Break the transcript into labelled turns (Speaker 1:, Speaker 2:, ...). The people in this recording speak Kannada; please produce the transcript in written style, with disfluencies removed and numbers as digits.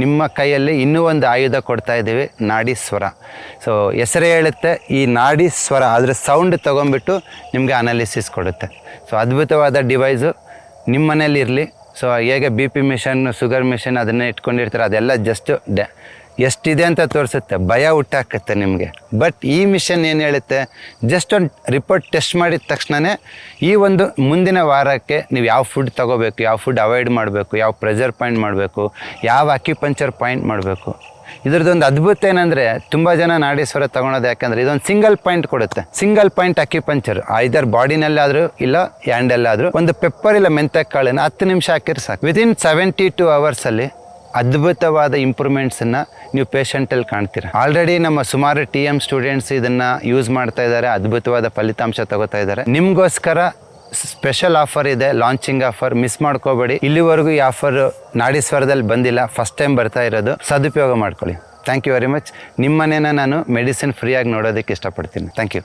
Speaker 1: ನಿಮ್ಮ ಕೈಯಲ್ಲಿ ಇನ್ನೂ ಒಂದು ಆಯುಧ ಕೊಡ್ತಾ ಇದ್ದೀವಿ, ನಾಡಿ ಸ್ವರ. ಸೊ ಹೆಸರೇ ಹೇಳುತ್ತೆ, ಈ ನಾಡಿ ಸ್ವರ ಅದರ ಸೌಂಡ್ ತೊಗೊಂಬಿಟ್ಟು ನಿಮಗೆ ಅನಾಲಿಸಿಸ್ ಕೊಡುತ್ತೆ. ಸೊ ಅದ್ಭುತವಾದ ಡಿವೈಸು ನಿಮ್ಮ ಮನೇಲಿ ಇರಲಿ. ಸೊ ಹೇಗೆ BP ಮಿಷನ್, ಶುಗರ್ ಮಿಷನ್ ಅದನ್ನೇ ಇಟ್ಕೊಂಡಿರ್ತಾರೆ, ಅದೆಲ್ಲ ಜಸ್ಟ್ ಎಷ್ಟಿದೆ ಅಂತ ತೋರಿಸುತ್ತೆ, ಭಯ ಹುಟ್ಟಾಕತ್ತೆ ನಿಮಗೆ. ಬಟ್ ಈ ಮಿಷನ್ ಏನು ಹೇಳುತ್ತೆ, ಜಸ್ಟ್ ಒಂದು ರಿಪೋರ್ಟ್ ಟೆಸ್ಟ್ ಮಾಡಿದ ತಕ್ಷಣವೇ ಈ ಒಂದು ಮುಂದಿನ ವಾರಕ್ಕೆ ನೀವು ಯಾವ ಫುಡ್ ತೊಗೋಬೇಕು, ಯಾವ ಫುಡ್ ಅವಾಯ್ಡ್ ಮಾಡಬೇಕು, ಯಾವ ಪ್ರೆಷರ್ ಪಾಯಿಂಟ್ ಮಾಡಬೇಕು, ಯಾವ ಅಕ್ಯುಪಂಚರ್ ಪಾಯಿಂಟ್ ಮಾಡಬೇಕು. ಇದ್ರದ್ದೊಂದು ಅದ್ಭುತ ಏನಂದರೆ, ತುಂಬ ಜನ ನಾಡಿ ಸ್ವರ ತೊಗೊಳೋದು ಯಾಕಂದರೆ ಇದೊಂದು ಸಿಂಗಲ್ ಪಾಯಿಂಟ್ ಕೊಡುತ್ತೆ. ಸಿಂಗಲ್ ಪಾಯಿಂಟ್ ಅಕ್ಯುಪಂಚರ್ ಐದರ್ ಬಾಡಿನಲ್ಲಾದರೂ ಇಲ್ಲ ಹ್ಯಾಂಡಲ್ಲಾದರೂ ಒಂದು ಪೆಪ್ಪರ್ ಇಲ್ಲ ಮೆಂತ್ಯ ಕಾಳನ್ನು 10 ನಿಮಿಷ ಹಾಕಿದ್ರೆ ಸಾಕು. ವಿತಿನ್ 72 ಅವರ್ಸಲ್ಲಿ ಅದ್ಭುತವಾದ ಇಂಪ್ರೂವ್ಮೆಂಟ್ಸನ್ನು ನೀವು ಪೇಷಂಟಲ್ಲಿ ಕಾಣ್ತೀರ. ಆಲ್ರೆಡಿ ನಮ್ಮ ಸುಮಾರು TM ಸ್ಟೂಡೆಂಟ್ಸ್ ಇದನ್ನು ಯೂಸ್ ಮಾಡ್ತಾ ಇದ್ದಾರೆ, ಅದ್ಭುತವಾದ ಫಲಿತಾಂಶ ತಗೋತಾ ಇದ್ದಾರೆ. ನಿಮಗೋಸ್ಕರ ಸ್ಪೆಷಲ್ ಆಫರ್ ಇದೆ, ಲಾಂಚಿಂಗ್ ಆಫರ್, ಮಿಸ್ ಮಾಡ್ಕೋಬೇಡಿ. ಇಲ್ಲಿವರೆಗೂ ಈ ಆಫರ್ ನಾಡಿ ಸ್ವರದಲ್ಲಿ ಬಂದಿಲ್ಲ, ಫಸ್ಟ್ ಟೈಮ್ ಬರ್ತಾ ಇರೋದು, ಸದುಪಯೋಗ ಮಾಡ್ಕೊಳ್ಳಿ. Thank you very much. ನಿಮ್ಮನೇನ ನಾನು ಮೆಡಿಸಿನ್ ಫ್ರೀಯಾಗಿ ನೋಡೋದಕ್ಕೆ ಇಷ್ಟಪಡ್ತೀನಿ. Thank you.